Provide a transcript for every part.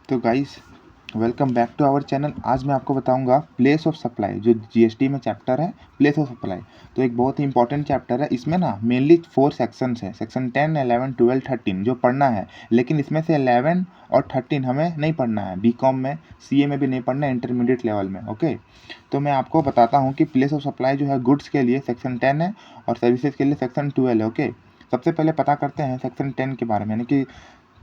तो guys, welcome back to our channel. आज मैं आपको बताऊंगा प्लेस ऑफ सप्लाई, जो जीएसटी में चैप्टर है प्लेस ऑफ सप्लाई। तो एक बहुत ही इंपॉर्टेंट चैप्टर है। इसमें ना मेनली 4 सेक्शंस हैं, सेक्शन 10, 11, 12, 13 जो पढ़ना है। लेकिन इसमें से 11 और 13 हमें नहीं पढ़ना है, बीकॉम में, सीए में भी नहीं पढ़ना है, इंटरमीडिएट लेवल में। ओके, तो मैं आपको बताता हूँ कि प्लेस ऑफ सप्लाई जो है गुड्स के लिए सेक्शन 10 है और सर्विसेज के लिए सेक्शन 12 है। ओके, सबसे पहले पता करते हैं सेक्शन 10 के बारे में, यानी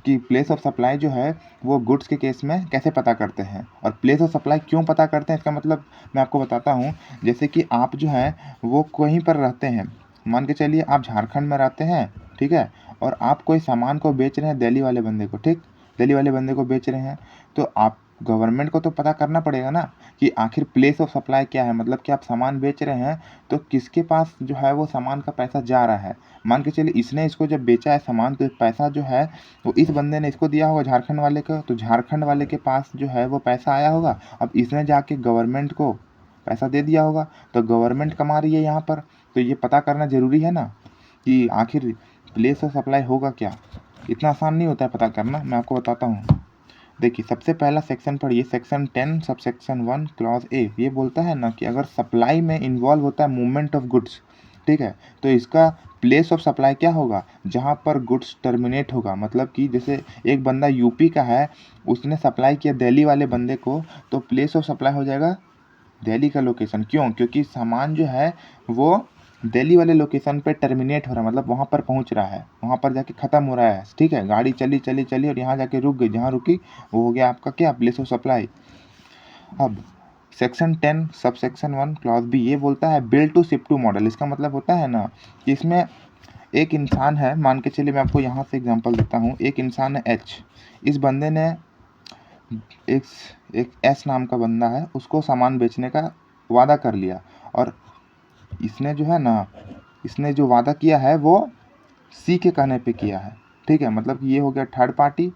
कि प्लेस ऑफ सप्लाई जो है वो गुड्स के केस में कैसे पता करते हैं और प्लेस ऑफ सप्लाई क्यों पता करते हैं, इसका मतलब मैं आपको बताता हूँ। जैसे कि आप जो है वो कहीं पर रहते हैं, मान के चलिए आप झारखंड में रहते हैं, ठीक है, और आप कोई सामान को बेच रहे हैं दिल्ली वाले बंदे को, ठीक, दिल्ली वाले बंदे को बेच रहे हैं। तो आप गवर्नमेंट को तो पता करना पड़ेगा ना कि आखिर प्लेस ऑफ सप्लाई क्या है, मतलब कि आप सामान बेच रहे हैं तो किसके पास जो है वो सामान का पैसा जा रहा है। मान के चलिए इसने इसको जब बेचा है सामान, तो पैसा जो है वो इस बंदे ने इसको दिया होगा झारखंड वाले को, तो झारखंड वाले के पास जो है वो पैसा आया होगा। अब इसने जाके गवर्नमेंट को पैसा दे दिया होगा, तो गवर्नमेंट कमा रही है यहाँ पर। तो ये पता करना ज़रूरी है ना कि आखिर प्लेस ऑफ सप्लाई होगा क्या। इतना आसान नहीं होता है पता करना, मैं आपको बताता हूँ। देखिए, सबसे पहला सेक्शन पढ़िए, section 10 sub section 1 clause A. ये बोलता है ना कि अगर सप्लाई में इन्वॉल्व होता है मूवमेंट ऑफ गुड्स, ठीक है, तो इसका प्लेस ऑफ सप्लाई क्या होगा, जहाँ पर गुड्स टर्मिनेट होगा। मतलब कि जैसे एक बंदा यूपी का है, उसने सप्लाई किया दिल्ली वाले बंदे को, तो प्लेस ऑफ सप्लाई हो जाएगा दिल्ली का लोकेशन। क्यों? क्योंकि सामान जो है वो दिल्ली वाले लोकेशन पे टर्मिनेट हो रहा है, मतलब वहाँ पर पहुँच रहा है, वहाँ पर जाके ख़त्म हो रहा है, ठीक है। गाड़ी चली चली चली और यहाँ जाके रुक गई, जहाँ रुकी वो हो गया आपका क्या, प्लेस ऑफ सप्लाई। अब section 10 sub section 1 clause B ये बोलता है bill to ship to model. इसका मतलब होता है ना कि इसमें एक इंसान है, मान के चलिए मैं आपको यहाँ से एग्जांपल देता हूँ। एक इंसान है एच, इस बंदे ने एक एक एस नाम का बंदा है, उसको सामान बेचने का वादा कर लिया, और इसने जो है ना, इसने जो वादा किया है वो सी के कहने पे किया है, ठीक है। मतलब कि ये हो गया थर्ड पार्टी,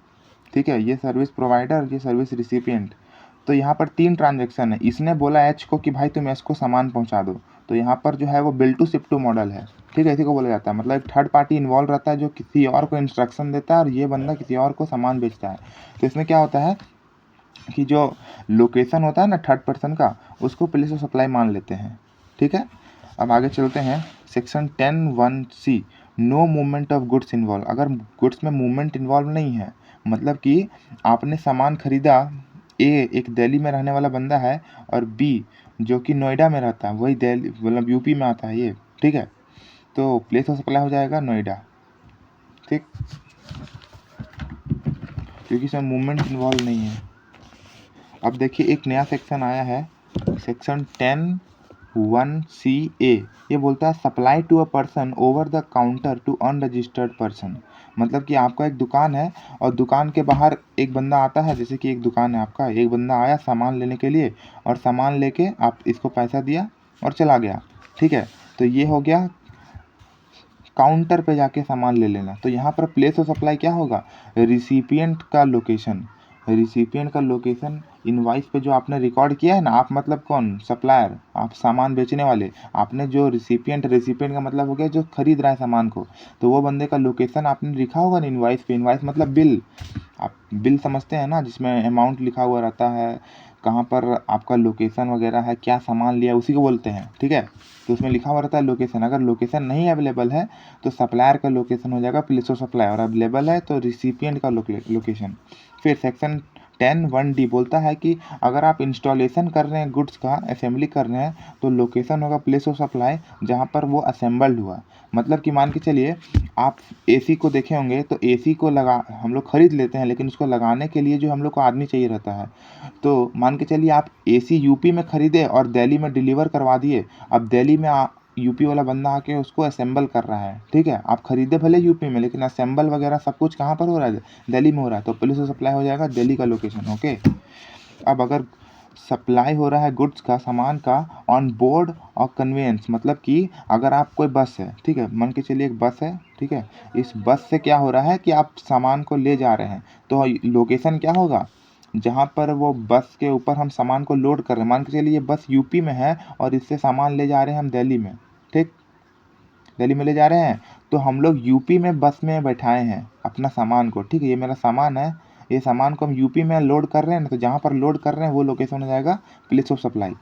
ठीक है, ये सर्विस प्रोवाइडर, ये सर्विस रिसिपिएंट। तो यहाँ पर 3 ट्रांजैक्शन है। इसने बोला एच को कि भाई तुम एस को सामान पहुँचा दो, तो यहाँ पर जो है वो bill to ship to model है, ठीक है, इसी को बोला जाता है। मतलब एक थर्ड पार्टी इन्वॉल्व रहता है जो किसी और को इंस्ट्रक्शन देता है और ये बंदा किसी और को सामान बेचता है। तो इसमें क्या होता है कि जो लोकेशन होता है ना थर्ड पर्सन का, उसको प्लेस ऑफ सप्लाई मान लेते हैं, ठीक है। अब आगे चलते हैं, section 10(1)(c), no movement of goods involve. अगर गुड्स में मूवमेंट इन्वॉल्व नहीं है, मतलब कि आपने सामान खरीदा, ए एक दिल्ली में रहने वाला बंदा है और बी जो कि नोएडा में रहता है, वही दिल्ली मतलब यूपी में आता है ये, ठीक है, तो प्लेस ऑफ सप्लाई हो जाएगा नोएडा, ठीक, क्योंकि इसमें मूवमेंट इन्वॉल्व नहीं है। अब देखिए एक नया सेक्शन आया है, सेक्शन 10(1)(c)(a). ये बोलता है supply to a person over the counter to unregistered person. मतलब कि आपका एक दुकान है और दुकान के बाहर एक बंदा आता है, जैसे कि एक दुकान है आपका, एक बंदा आया सामान लेने के लिए और सामान लेके आप इसको पैसा दिया और चला गया, ठीक है। तो ये हो गया काउंटर पे जाके सामान ले लेना। तो यहाँ पर प्लेस ऑफ सप्लाई क्या होगा, रिसिपिएंट का लोकेशन, रिसिपिएंट का लोकेशन इनवाइस पे जो आपने रिकॉर्ड किया है ना, आप मतलब कौन, सप्लायर, आप सामान बेचने वाले, आपने जो रिसिपिएंट, रिसिपिएंट का मतलब हो गया जो खरीद रहा है सामान को, तो वो बंदे का लोकेशन आपने लिखा होगा ना इनवाइस पे। इनवाइस मतलब बिल, आप बिल समझते हैं ना, जिसमें अमाउंट लिखा हुआ रहता है, कहाँ पर आपका लोकेशन वगैरह है, क्या सामान लिया, उसी को बोलते हैं, ठीक है। तो उसमें लिखा हुआ रहता है लोकेशन। अगर लोकेशन नहीं अवेलेबल है तो सप्लायर का लोकेशन हो जाएगा प्लेस ऑफ सप्लाई, और अवेलेबल है तो रिसिपिएंट का लोकेशन। फिर सेक्शन 10(1)(d) बोलता है कि अगर आप इंस्टॉलेशन कर रहे हैं गुड्स का, असेंबली कर रहे हैं, तो लोकेशन होगा प्लेस ऑफ सप्लाई जहाँ पर वो असेंबल्ड हुआ। मतलब कि मान के चलिए आप एसी को देखे होंगे, तो एसी को लगा हम लोग खरीद लेते हैं, लेकिन उसको लगाने के लिए जो हम लोग को आदमी चाहिए रहता है। तो मान के चलिए आप एसी यूपी में खरीदे और दिल्ली में डिलीवर करवा दिए। अब दिल्ली में यूपी वाला बंदा आके उसको असेंबल कर रहा है, ठीक है। आप खरीदे भले यूपी में, लेकिन असेंबल वगैरह सब कुछ कहाँ पर हो रहा है, दिल्ली में हो रहा है, तो पुलिस को सप्लाई हो जाएगा दिल्ली का लोकेशन, ओके। अब अगर सप्लाई हो रहा है गुड्स का, सामान का, ऑन बोर्ड और कन्वेंस, मतलब कि अगर आप कोई बस है, ठीक है, मान के चलिए एक बस है, ठीक है, इस बस से क्या हो रहा है कि आप सामान को ले जा रहे हैं, तो लोकेशन क्या होगा, जहाँ पर वो बस के ऊपर हम सामान को लोड कर रहे हैं। मान के चलिए ये बस यूपी में है और इससे सामान ले जा रहे हैं हम दिल्ली में, ठीक, दिल्ली में ले जा रहे हैं, तो हम लोग यूपी में बस में बैठाए हैं अपना सामान को, ठीक है, ये मेरा सामान है, ये सामान को हम यूपी में लोड कर रहे हैं ना, तो जहाँ पर लोड कर रहे हैं वो लोकेशन हो जाएगा प्लेस ऑफ सप्लाई।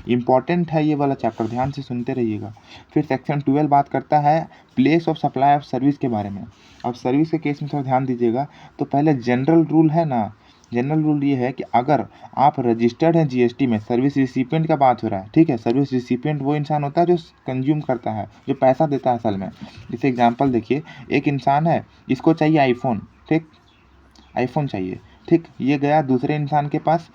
इंपॉर्टेंट है ये वाला चैप्टर, ध्यान से सुनते रहिएगा। फिर सेक्शन 12 बात करता है place of supply of service के बारे में। अब सर्विस के केस में थोड़ा ध्यान दीजिएगा। तो पहले जनरल रूल है ना, जनरल रूल ये है कि अगर आप रजिस्टर्ड हैं जीएसटी में, सर्विस रिसिपिएंट का बात हो रहा है, ठीक है। सर्विस रिसिपिएंट वो इंसान होता है जो कंज्यूम करता है, जो पैसा देता है असल में। जैसे एग्जांपल देखिए, एक इंसान है, इसको चाहिए आईफोन, ठीक, आईफोन चाहिए, ठीक। ये गया दूसरे इंसान के पास,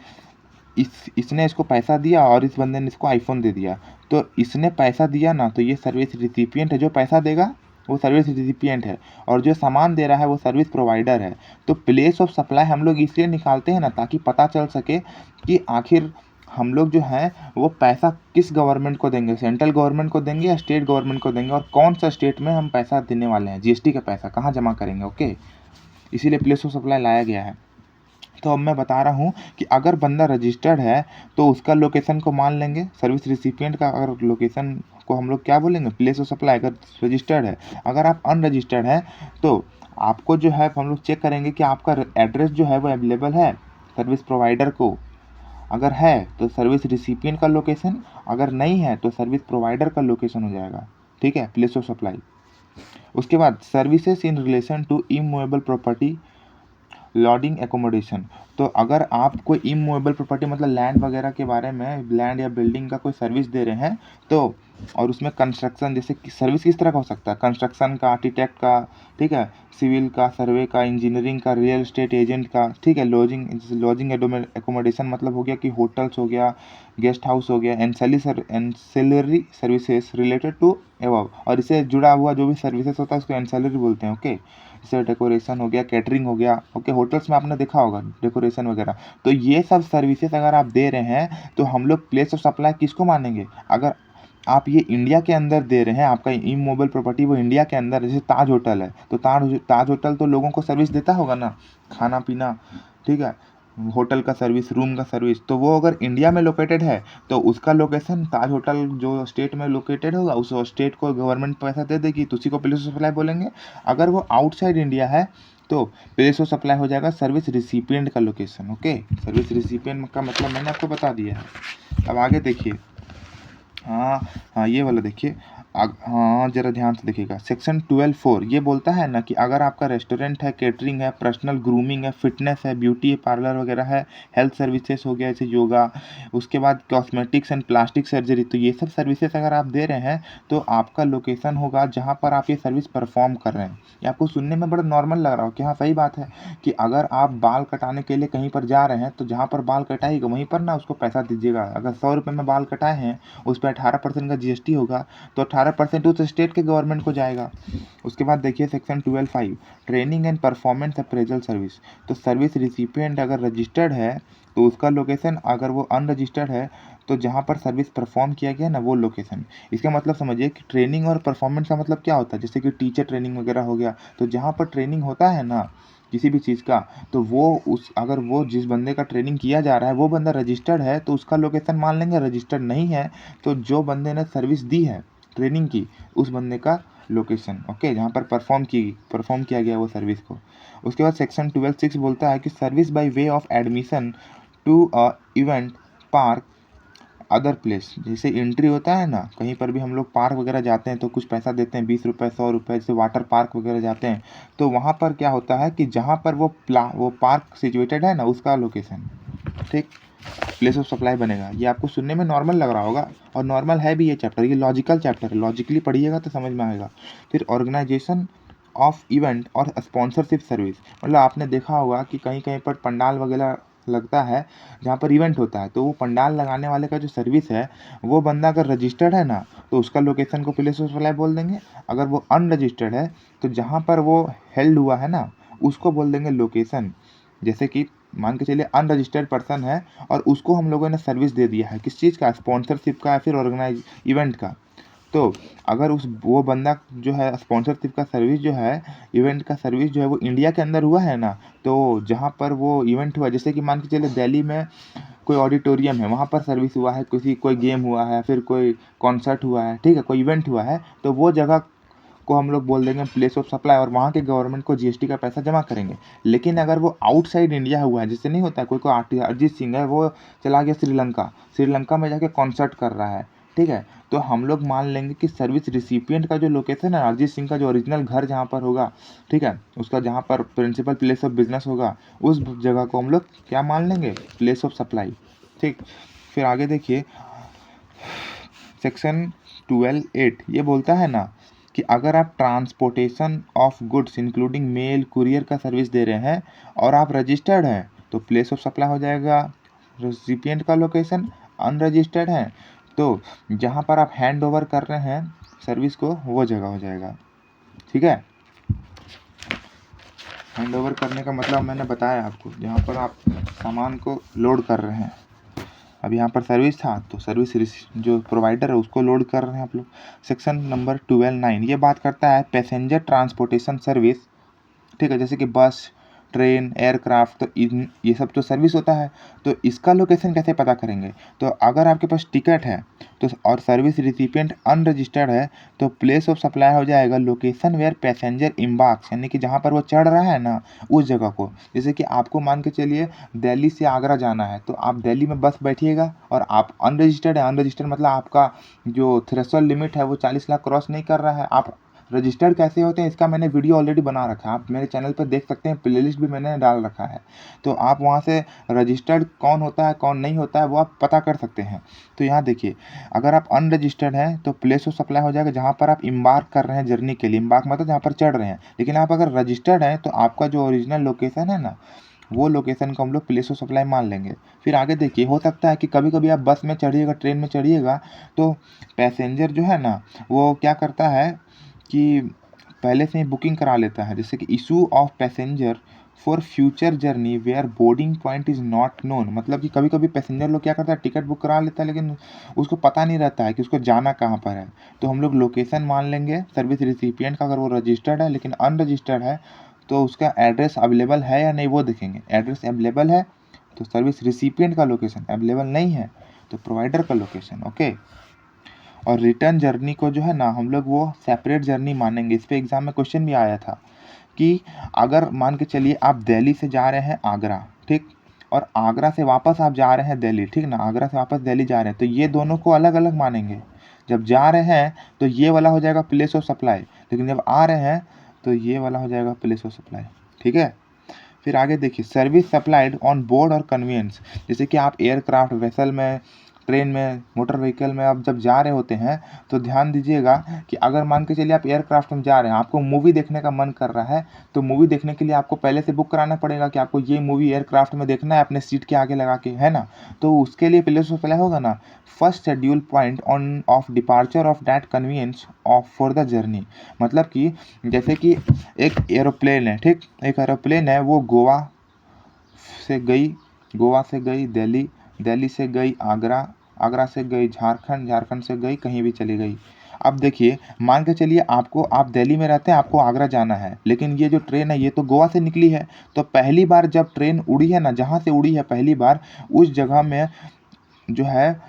इसने इसको पैसा दिया और इस बंदे ने इसको आईफोन दे दिया। तो इसने पैसा दिया ना, तो ये सर्विस रिसिपिएंट है, जो पैसा देगा वो सर्विस रिसिपिएंट है, और जो सामान दे रहा है वो सर्विस प्रोवाइडर है। तो प्लेस ऑफ सप्लाई हम लोग इसलिए निकालते हैं ना, ताकि पता चल सके कि आखिर हम लोग जो हैं वो पैसा किस गवर्नमेंट को देंगे, सेंट्रल गवर्नमेंट को देंगे या स्टेट गवर्नमेंट को देंगे, और कौन सा स्टेट में हम पैसा देने वाले हैं, जीएसटी का पैसा कहाँ जमा करेंगे। ओके, इसीलिए प्लेस ऑफ सप्लाई लाया गया है। तो अब मैं बता रहा हूँ कि अगर बंदा रजिस्टर्ड है तो उसका लोकेशन को मान लेंगे, सर्विस रिसिपिएंट का अगर लोकेशन को हम लोग क्या बोलेंगे, प्लेस ऑफ सप्लाई, अगर रजिस्टर्ड है। अगर आप अनरजिस्टर्ड हैं तो आपको जो है हम लोग चेक करेंगे कि आपका एड्रेस जो है वो अवेलेबल है सर्विस प्रोवाइडर को। अगर है तो सर्विस रिसिपिएंट का लोकेशन, अगर नहीं है तो सर्विस प्रोवाइडर का लोकेशन हो जाएगा, ठीक है, प्लेस ऑफ सप्लाई। उसके बाद services in relation to immovable property lodging accommodation. तो अगर आप कोई इमूवेबल प्रॉपर्टी मतलब लैंड वगैरह के बारे में, लैंड या बिल्डिंग का कोई सर्विस दे रहे हैं, तो और उसमें कंस्ट्रक्शन, जैसे कि सर्विस किस तरह का हो सकता है, कंस्ट्रक्शन का, आर्किटेक्ट का, ठीक है, सिविल का, सर्वे का, इंजीनियरिंग का, रियल एस्टेट एजेंट का, ठीक है, लॉजिंग एकोमोडेशन मतलब हो गया कि होटल्स हो गया, गेस्ट हाउस हो गया, ancillary services related to above, और इससे जुड़ा हुआ जो भी सर्विसेज होता है उसको एंसेलरी बोलते हैं। ओके, जैसे डेकोरेशन हो गया, कैटरिंग हो गया, ओके, होटल्स में आपने देखा होगा डेकोरेशन वगैरह। तो ये सब सर्विसेज अगर आप दे रहे हैं तो हम लोग प्लेस ऑफ सप्लाई किसको मानेंगे, अगर आप ये इंडिया के अंदर दे रहे हैं, आपका इमूवेबल प्रॉपर्टी वो इंडिया के अंदर, जैसे ताज होटल है, तो ताज होटल तो लोगों को सर्विस देता होगा ना, खाना पीना, ठीक है, होटल का सर्विस, रूम का सर्विस। तो वो अगर इंडिया में लोकेटेड है तो उसका लोकेशन, ताज होटल जो स्टेट में लोकेटेड होगा उस स्टेट को गवर्नमेंट पैसा दे देगी, तो उसी को प्लेस ऑफ सप्लाई बोलेंगे। अगर वो आउटसाइड इंडिया है तो प्लेस ऑफ सप्लाई हो जाएगा सर्विस रिसिपिएंट का लोकेशन। ओके, सर्विस रिसिपिएंट का मतलब मैंने आपको बता दिया है। अब आगे देखिए, हाँ हाँ, ये वाला देखिए, हाँ ज़रा ध्यान से देखिएगा। सेक्शन 12(4) ये बोलता है ना कि अगर आपका रेस्टोरेंट है, केटरिंग है, पर्सनल ग्रूमिंग है, फिटनेस है, ब्यूटी पार्लर वगैरह है, हेल्थ सर्विसेज हो गया जैसे योगा, उसके बाद कॉस्मेटिक्स एंड प्लास्टिक सर्जरी, तो ये सब सर्विसेज अगर आप दे रहे हैं तो आपका लोकेशन होगा जहाँ पर आप ये सर्विस परफॉर्म कर रहे हैं। ये आपको सुनने में बड़ा नॉर्मल लग रहा हो कि हाँ सही बात है, कि अगर आप बाल कटाने के लिए कहीं पर जा रहे हैं तो जहाँ पर बाल कटाइएगा वहीं पर ना उसको पैसा दीजिएगा। अगर 100 रुपये में बाल कटाए हैं, उस पर 18% का जीएसटी होगा, तो 18% उस स्टेट के गवर्नमेंट को जाएगा। उसके बाद देखिए section 12(5) training and performance appraisal service. तो सर्विस रिसिपिएंट अगर रजिस्टर्ड है तो उसका लोकेशन, अगर वो अनरजिस्टर्ड है तो जहाँ पर सर्विस परफॉर्म किया गया ना वो लोकेशन। इसका मतलब समझिए कि ट्रेनिंग और परफॉर्मेंस का मतलब क्या होता है, जैसे कि टीचर ट्रेनिंग वगैरह हो गया, तो जहाँ पर ट्रेनिंग होता है ना किसी भी चीज़ का, तो वो अगर वो जिस बंदे का ट्रेनिंग किया जा रहा है वो बंदा रजिस्टर्ड है तो उसका लोकेशन मान लेंगे। रजिस्टर्ड नहीं है तो जो बंदे ने सर्विस दी है ट्रेनिंग की, उस बंदे का लोकेशन, ओके, जहाँ पर परफॉर्म किया गया वो सर्विस को। उसके बाद सेक्शन 12(6) बोलता है कि service by way of admission to a event, park, other place. जैसे एंट्री होता है ना, कहीं पर भी हम लोग पार्क वगैरह जाते हैं तो कुछ पैसा देते हैं, 20 रुपये, 100 रुपये, जैसे वाटर पार्क वगैरह जाते हैं, तो वहाँ पर क्या होता है कि जहाँ पर वो पार्क सिचुएटेड है ना उसका लोकेशन, ठीक, प्लेस ऑफ सप्लाई बनेगा। ये आपको सुनने में नॉर्मल लग रहा होगा, और नॉर्मल है भी ये चैप्टर, ये लॉजिकल चैप्टर है, लॉजिकली पढ़िएगा तो समझ में आएगा। फिर ऑर्गेनाइजेशन ऑफ इवेंट और स्पॉन्सरशिप सर्विस, मतलब आपने देखा होगा कि कहीं कहीं पर पंडाल वगैरह लगता है जहाँ पर इवेंट होता है, तो वो पंडाल लगाने वाले का जो सर्विस है वो बंदा अगर रजिस्टर्ड है ना तो उसका लोकेशन को प्लेस ऑफ सप्लाई बोल देंगे। अगर वो अनरजिस्टर्ड है तो जहाँ पर वो हेल्ड हुआ है ना उसको बोल देंगे लोकेशन। जैसे कि मान के चलिए अनरजिस्टर्ड पर्सन है और उसको हम लोगों ने सर्विस दे दिया है, किस चीज़ का, स्पॉन्सरशिप का या फिर ऑर्गेनाइज इवेंट का। तो अगर वो बंदा जो है स्पॉन्सरशिप का सर्विस जो है, इवेंट का सर्विस जो है वो इंडिया के अंदर हुआ है ना, तो जहाँ पर वो इवेंट हुआ, जैसे कि मान के चलिए दिल्ली में कोई ऑडिटोरियम है, वहाँ पर सर्विस हुआ है, कोई गेम हुआ है, फिर कोई कॉन्सर्ट हुआ है, ठीक है, कोई इवेंट हुआ है, तो वो जगह को हम लोग बोल देंगे प्लेस ऑफ सप्लाई और वहाँ के गवर्नमेंट को जीएसटी का पैसा जमा करेंगे। लेकिन अगर वो आउटसाइड इंडिया हुआ है, जिससे नहीं होता है, कोई अरिजीत सिंह है, वो चला गया श्रीलंका में जाके कॉन्सर्ट कर रहा है, ठीक है, तो हम लोग मान लेंगे कि सर्विस रिसिपिएंट का जो लोकेशन है, अरिजीत सिंह का जो ओरिजिनल घर जहाँ पर होगा, ठीक है, उसका जहाँ पर प्रिंसिपल प्लेस ऑफ बिजनेस होगा, उस जगह को हम लोग क्या मान लेंगे, प्लेस ऑफ सप्लाई। ठीक, फिर आगे देखिए सेक्शन 12(8) ये बोलता है ना कि अगर आप transportation of goods including mail courier का सर्विस दे रहे हैं और आप रजिस्टर्ड हैं तो प्लेस ऑफ सप्लाई हो जाएगा रेसिपिएंट का लोकेशन। अनरजिस्टर्ड है तो जहाँ पर आप हैंड ओवर कर रहे हैं सर्विस को वो जगह हो जाएगा। ठीक है, हैंड ओवर करने का मतलब मैंने बताया आपको, जहाँ पर आप सामान को लोड कर रहे हैं। अब यहाँ पर सर्विस था तो सर्विस जो प्रोवाइडर है उसको लोड कर रहे हैं आप लोग। सेक्शन नंबर 12(9) ये बात करता है पैसेंजर ट्रांसपोर्टेशन सर्विस, ठीक है, जैसे कि बस, ट्रेन, एयरक्राफ्ट, तो ये सब तो सर्विस होता है, तो इसका लोकेशन कैसे पता करेंगे। तो अगर आपके पास टिकट है तो और सर्विस रिसिपिएंट अनरजिस्टर्ड है तो प्लेस ऑफ सप्लाई हो जाएगा लोकेशन वेयर पैसेंजर इम्बार्क्स, यानी कि जहाँ पर वो चढ़ रहा है ना उस जगह को। जैसे कि आपको मान के चलिए दिल्ली से आगरा जाना है तो आप दिल्ली में बस बैठिएगा और आप अनरजिस्टर्ड है, अनरजिस्टर्ड मतलब आपका जो थ्रेशोल्ड लिमिट है वो 40 लाख क्रॉस नहीं कर रहा है। आप रजिस्टर्ड कैसे होते हैं इसका मैंने वीडियो ऑलरेडी बना रखा है, आप मेरे चैनल पर देख सकते हैं, प्लेलिस्ट भी मैंने डाल रखा है, तो आप वहाँ से रजिस्टर्ड कौन होता है कौन नहीं होता है वो आप पता कर सकते हैं। तो यहाँ देखिए अगर आप अनरजिस्टर्ड हैं तो प्लेस ऑफ सप्लाई हो जाएगा जहाँ पर आप इम्बार्क कर रहे हैं जर्नी के लिए, इम्बार्क मतलब जहाँ पर चढ़ रहे हैं। लेकिन आप अगर रजिस्टर्ड हैं तो आपका जो ओरिजिनल लोकेशन है ना वो लोकेशन को हम लोग प्लेस ऑफ सप्लाई मान लेंगे। फिर आगे देखिए हो सकता है कि कभी कभी आप बस में चढ़िएगा, ट्रेन में चढ़िएगा तो पैसेंजर जो है ना वो क्या करता है कि पहले से ही बुकिंग करा लेता है, जैसे कि issue of passenger for future journey where boarding point is not known, मतलब कि कभी कभी पैसेंजर लोग क्या करता है टिकट बुक करा लेता है लेकिन उसको पता नहीं रहता है कि उसको जाना कहाँ पर है। तो हम लोग लोकेशन मान लेंगे सर्विस रिसिपिएंट का, अगर वो रजिस्टर्ड है लेकिन अनरजिस्टर्ड है तो उसका एड्रेस अवेलेबल है या नहीं वो देखेंगे। एड्रेस अवेलेबल है तो सर्विस रिसिपिएंट का लोकेशन, अवेलेबल नहीं है तो प्रोवाइडर का लोकेशन। ओके, और रिटर्न जर्नी को जो है ना हम लोग वो सेपरेट जर्नी मानेंगे। इस पे एग्ज़ाम में क्वेश्चन भी आया था कि अगर मान के चलिए आप दिल्ली से जा रहे हैं आगरा, ठीक, और आगरा से वापस आप जा रहे हैं दिल्ली, ठीक ना, आगरा से वापस दिल्ली जा रहे हैं तो ये दोनों को अलग अलग मानेंगे। जब जा रहे हैं तो ये वाला हो जाएगा प्लेस ऑफ सप्लाई, लेकिन जब आ रहे हैं तो ये वाला हो जाएगा प्लेस ऑफ सप्लाई। ठीक है, फिर आगे देखिए सर्विस सप्लाइड ऑन बोर्ड और कन्वीनियंस, जैसे कि आप एयरक्राफ्ट, वेसल में, ट्रेन में, मोटर व्हीकल में आप जब जा रहे होते हैं तो ध्यान दीजिएगा कि अगर मान के चलिए आप एयरक्राफ्ट में जा रहे हैं, आपको मूवी देखने का मन कर रहा है तो मूवी देखने के लिए आपको पहले से बुक कराना पड़ेगा कि आपको ये मूवी एयरक्राफ्ट में देखना है अपने सीट के आगे लगा के, है ना। तो उसके लिए प्लेस ऑफ सप्लाई होगा ना first schedule point on off departure of that convenience of for the journey, मतलब कि जैसे कि एक एरोप्लेन है, ठीक, एक एरोप्लेन है वो गोवा से गई दिल्ली, दिल्ली से गई आगरा, आगरा से गई झारखंड, झारखंड से गई कहीं भी चली गई। अब देखिए मान के चलिए आप दिल्ली में रहते हैं, आपको आगरा जाना है, लेकिन ये जो ट्रेन है ये तो गोवा से निकली है, तो पहली बार जब ट्रेन उड़ी है ना, जहाँ से उड़ी है पहली बार उस जगह में जो है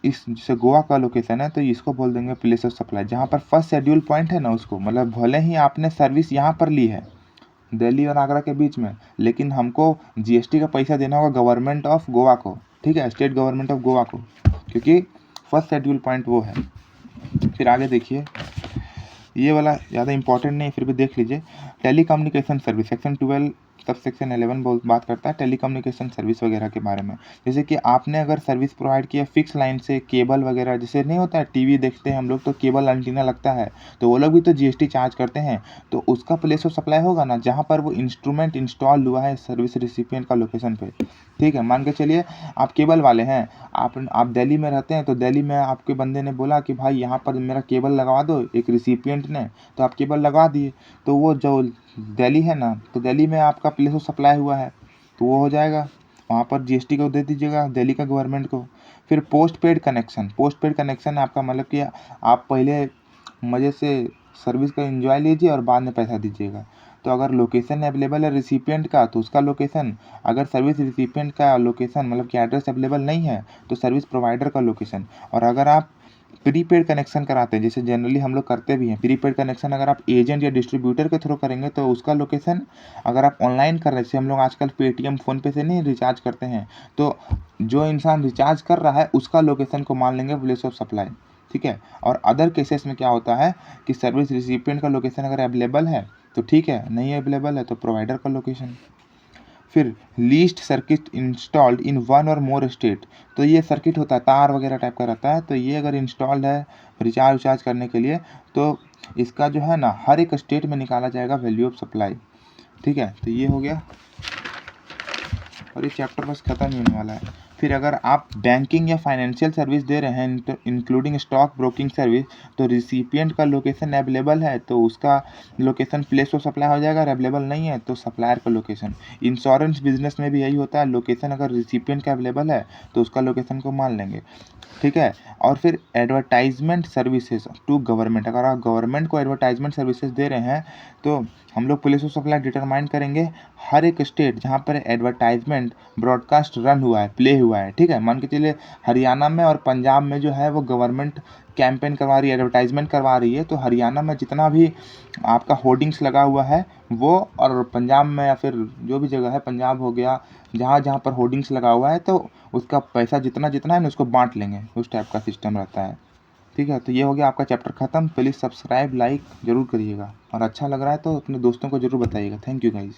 इस जैसे गोवा का लोकेशन है तो इसको बोल देंगे प्लेस ऑफ सप्लाई। जहाँ पर फर्स्ट शेड्यूल पॉइंट है ना उसको, मतलब भले ही आपने सर्विस यहाँ पर ली है दिल्ली और आगरा के बीच में, लेकिन हमको जीएसटी का पैसा देना होगा गवर्नमेंट ऑफ गोवा को, ठीक है, स्टेट गवर्नमेंट ऑफ गोवा को, क्योंकि फर्स्ट शेड्यूल पॉइंट वो है। फिर आगे देखिए ये वाला ज़्यादा इंपॉर्टेंट नहीं फिर भी देख लीजिए, telecommunication service section 12 sub section 11 बात करता है टेलीकम्युनिकेशन सर्विस वगैरह के बारे में। जैसे कि आपने अगर सर्विस प्रोवाइड किया फिक्स लाइन से केबल वगैरह, जैसे नहीं होता है टीवी देखते हैं हम लोग तो केबल एंटीना लगता है, तो वो लोग भी तो जीएसटी चार्ज करते हैं, तो उसका प्लेस ऑफ सप्लाई होगा ना जहाँ पर वो इंस्ट्रूमेंट इंस्टॉल हुआ है सर्विस रिसिपिएंट का लोकेशन पे। ठीक है, मान के चलिए आप केबल वाले हैं, आप दिल्ली में रहते हैं तो दिल्ली में आपके बंदे ने बोला कि भाई यहाँ पर मेरा केबल लगवा दो, एक रिसिपिएंट ने, तो आप केबल लगवा दिए, तो वो जो दिल्ली है ना तो दिल्ली में आपका प्लेस ऑफ सप्लाई हुआ है तो वो हो जाएगा, वहाँ पर जीएसटी को दे दीजिएगा दिल्ली का गवर्नमेंट को। फिर पोस्ट पेड कनेक्शन आपका मतलब कि आप पहले मज़े से सर्विस का एंजॉय लीजिए और बाद में पैसा दीजिएगा। तो अगर लोकेशन अवेलेबल है रिसिपिएंट का तो उसका लोकेशन, अगर सर्विस रिसिपिएंट का लोकेशन मतलब कि एड्रेस अवेलेबल नहीं है तो सर्विस प्रोवाइडर का लोकेशन, और अगर आप प्रीपेड कनेक्शन कराते हैं, जैसे जनरली हम लोग करते भी हैं। प्रीपेड कनेक्शन अगर आप एजेंट या डिस्ट्रीब्यूटर के थ्रू करेंगे तो उसका लोकेशन, अगर आप ऑनलाइन कर रहे हैं, जैसे हम लोग आजकल पेटीएम, फ़ोनपे से नहीं रिचार्ज करते हैं, तो जो इंसान रिचार्ज कर रहा है उसका लोकेशन को मान लेंगे प्लेस ऑफ सप्लाई, ठीक है। और अदर केसेस में क्या होता है कि सर्विस रिसिपिएंट का लोकेशन अगर अवेलेबल है तो ठीक है, नहीं अवेलेबल है तो प्रोवाइडर का लोकेशन। फिर least circuit installed in one और मोर स्टेट, तो ये सर्किट होता है तार वगैरह टाइप का रहता है, तो ये अगर इंस्टॉल्ड है रिचार्ज उचार्ज करने के लिए तो इसका जो है ना हर एक स्टेट में निकाला जाएगा वैल्यू ऑफ सप्लाई, ठीक है। तो ये हो गया और ये चैप्टर बस ख़त्म ही होने वाला है। फिर अगर आप बैंकिंग या फाइनेंशियल सर्विस दे रहे हैं इंक्लूडिंग स्टॉक ब्रोकिंग सर्विस, तो रिसिपिएंट का लोकेशन अवेलेबल है तो उसका लोकेशन प्लेस ऑफ सप्लाई हो जाएगा, और अवेलेबल नहीं है तो सप्लायर का लोकेशन। इंश्योरेंस बिजनेस में भी यही होता है, लोकेशन अगर रिसिपिएंट का अवेलेबल है तो उसका लोकेशन को मान लेंगे, ठीक है। और फिर एडवर्टाइजमेंट सर्विसेज टू गवर्नमेंट, अगर आप गवर्नमेंट को एडवर्टाइजमेंट सर्विसेज दे रहे हैं तो हम लोग प्लेस ऑफ सप्लाई डिटरमाइन करेंगे हर एक स्टेट जहाँ पर एडवर्टाइजमेंट ब्रॉडकास्ट रन हुआ है, प्ले हुआ है, ठीक है। मान के चलिए हरियाणा में और पंजाब में जो है वो गवर्नमेंट कैंपेन करवा रही है, एडवर्टाइजमेंट करवा रही है, तो हरियाणा में जितना भी आपका होर्डिंग्स लगा हुआ है वो, और पंजाब में या फिर जो भी जगह है, पंजाब हो गया, जहाँ जहाँ पर होर्डिंग्स लगा हुआ है तो उसका पैसा जितना जितना है ना उसको बांट लेंगे, उस टाइप का सिस्टम रहता है, ठीक है। तो ये हो गया आपका चैप्टर ख़त्म। प्लीज़ सब्सक्राइब लाइक ज़रूर करिएगा, और अच्छा लग रहा है तो अपने दोस्तों को ज़रूर बताइएगा। Thank you guys.